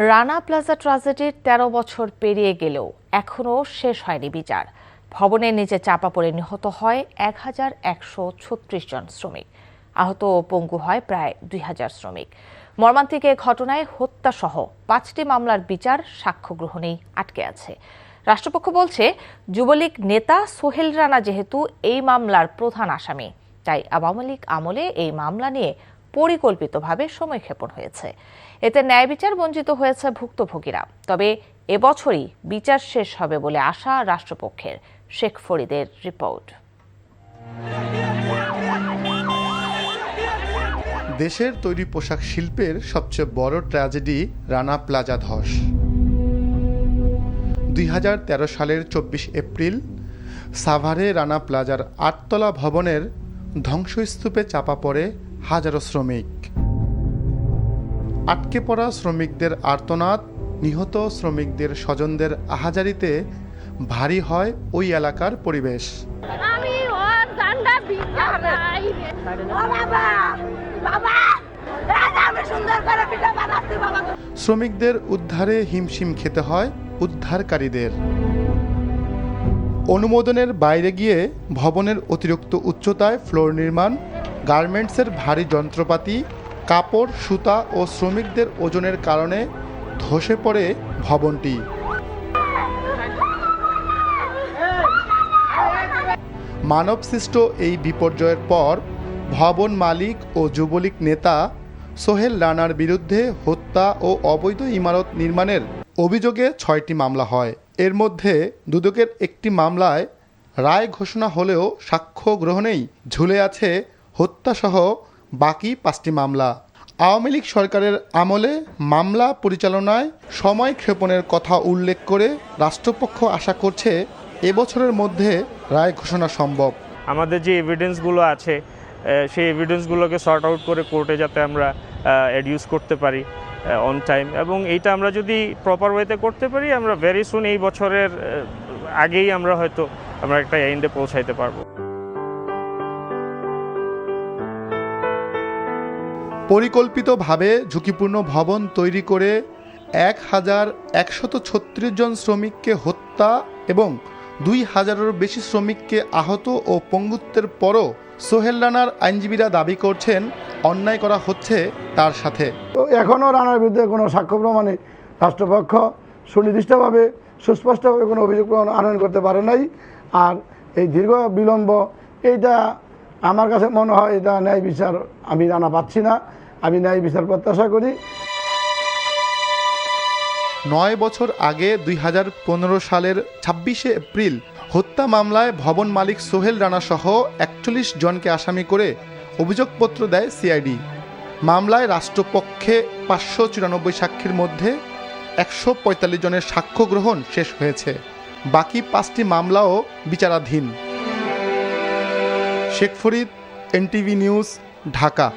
Rana plaza ট্র্যাজেডির ১৩ বছর পেরিয়ে গেলেও এখনও শেষ হয়নি বিচার। ভবনের নিচে চাপা পড়ে নিহত হয় ১,১৩৬ জন শ্রমিক, আহত ও পঙ্গু হয় প্রায় ২,০০০ শ্রমিক। মর্মান্তিক এ ঘটনায় হত্যাসহ ৫টি মামলার বিচার সাক্ষ্য গ্রহণেই আটকে আছে। রাষ্ট্রপক্ষ বলছে, যুবলীগ নেতা সোহেল রানা যেহেতু এই মামলার প্রধান আসামি, তাই আওয়ামী লীগ আমলে এই মামলা নিয়ে পরিকল্পিতভাবে সময়ক্ষেপণ হয়েছে। এতে ন্যায় বিচার বঞ্চিত হয়েছে ভুক্তভোগীরা। তবে এবছরই বিচার শেষ হবে বলে আশা রাষ্ট্রপক্ষের। শেখ ফরিদের রিপোর্ট। দেশের তৈরি পোশাক শিল্পের সবচেয়ে বড় ট্র্যাজেডি রানা প্লাজা ধস। ২০১৩ সালের ২৪ এপ্রিল সাভারে রানা প্লাজার ৮তলা ভবনের ধ্বংসস্তূপে চাপা পড়ে হাজারো শ্রমিক। আটকে পড়া শ্রমিকদের আর্তনাদ, নিহত শ্রমিকদের স্বজনদের আহাজারিতে ভারী হয় ওই এলাকার পরিবেশ। শ্রমিকদের উদ্ধারে হিমশিম খেতে হয় উদ্ধারকারীদের। অনুমোদনের বাইরে গিয়ে ভবনের অতিরিক্ত উচ্চতায় ফ্লোর নির্মাণ, গার্মেন্টসের ভারী যন্ত্রপাতি, কাপড়, সুতা ও শ্রমিকদের ওজনের কারণে ধসে পড়ে ভবনটি। মানবসৃষ্ট এই বিপর্যয়ের পর ভবন মালিক ও যুবলীগ নেতা সোহেল রানার বিরুদ্ধে হত্যা ও অবৈধ ইমারত নির্মাণের অভিযোগে ৬টি মামলা হয়। এর মধ্যে দুদকের একটি মামলায় রায় ঘোষণা হলেও সাক্ষ্য গ্রহণেই ঝুলে আছে হত্যাসহ বাকি 5টি মামলা। আওয়ামী লীগ সরকারের আমলে মামলা পরিচালনায় সময়ক্ষেপণের কথা উল্লেখ করে রাষ্ট্রপক্ষ আশা করছে এবছরের মধ্যে রায় ঘোষণা সম্ভব। আমাদের যে এভিডেন্সগুলো আছে সেই এভিডেন্সগুলোকে সর্ট আউট করে কোর্টে যাতে আমরা অ্যাডিউস করতে পারি অন টাইম, এবং এইটা আমরা যদি প্রপার ওয়েতে করতে পারি, আমরা ভেরি সুন এই বছরের আগেই আমরা একটা এন্ডে পৌঁছাইতে পারবো। পরিকল্পিতভাবে ঝুঁকিপূর্ণ ভবন তৈরি করে ১,১৩৬ জন শ্রমিককে হত্যা এবং ২,০০০-এরও বেশি শ্রমিককে আহত ও পঙ্গুত্বের পরও সোহেল রানার আইনজীবীরা দাবি করছেন অন্যায় করা হচ্ছে তার সাথে। এখনও রানার বিরুদ্ধে কোনো সাক্ষ্য প্রমাণে রাষ্ট্রপক্ষ সুনির্দিষ্টভাবে সুস্পষ্টভাবে কোনো অভিযোগ আনয়ন করতে পারে নাই। আর এই দীর্ঘ বিলম্ব, এইটা আমার কাছে মনে হয় এটা ন্যায় বিচার আমি জানা পাচ্ছি না। আমি ন্যায় বিচার প্রত্যাশা করি। ৯ বছর আগে ২০১৫ সালের ২৬শে এপ্রিল হত্যা মামলায় ভবন মালিক সোহেল রানা সহ ৪১ জনকে আসামি করে অভিযোগপত্র দেয় সিআইডি। মামলায় রাষ্ট্রপক্ষে ৫৯৪ সাক্ষীর মধ্যে ১৪৫ জনের সাক্ষ্য গ্রহণ শেষ হয়েছে। বাকি 5টি মামলাও বিচারাধীন। Sheikh Farid, NTV news, Dhaka.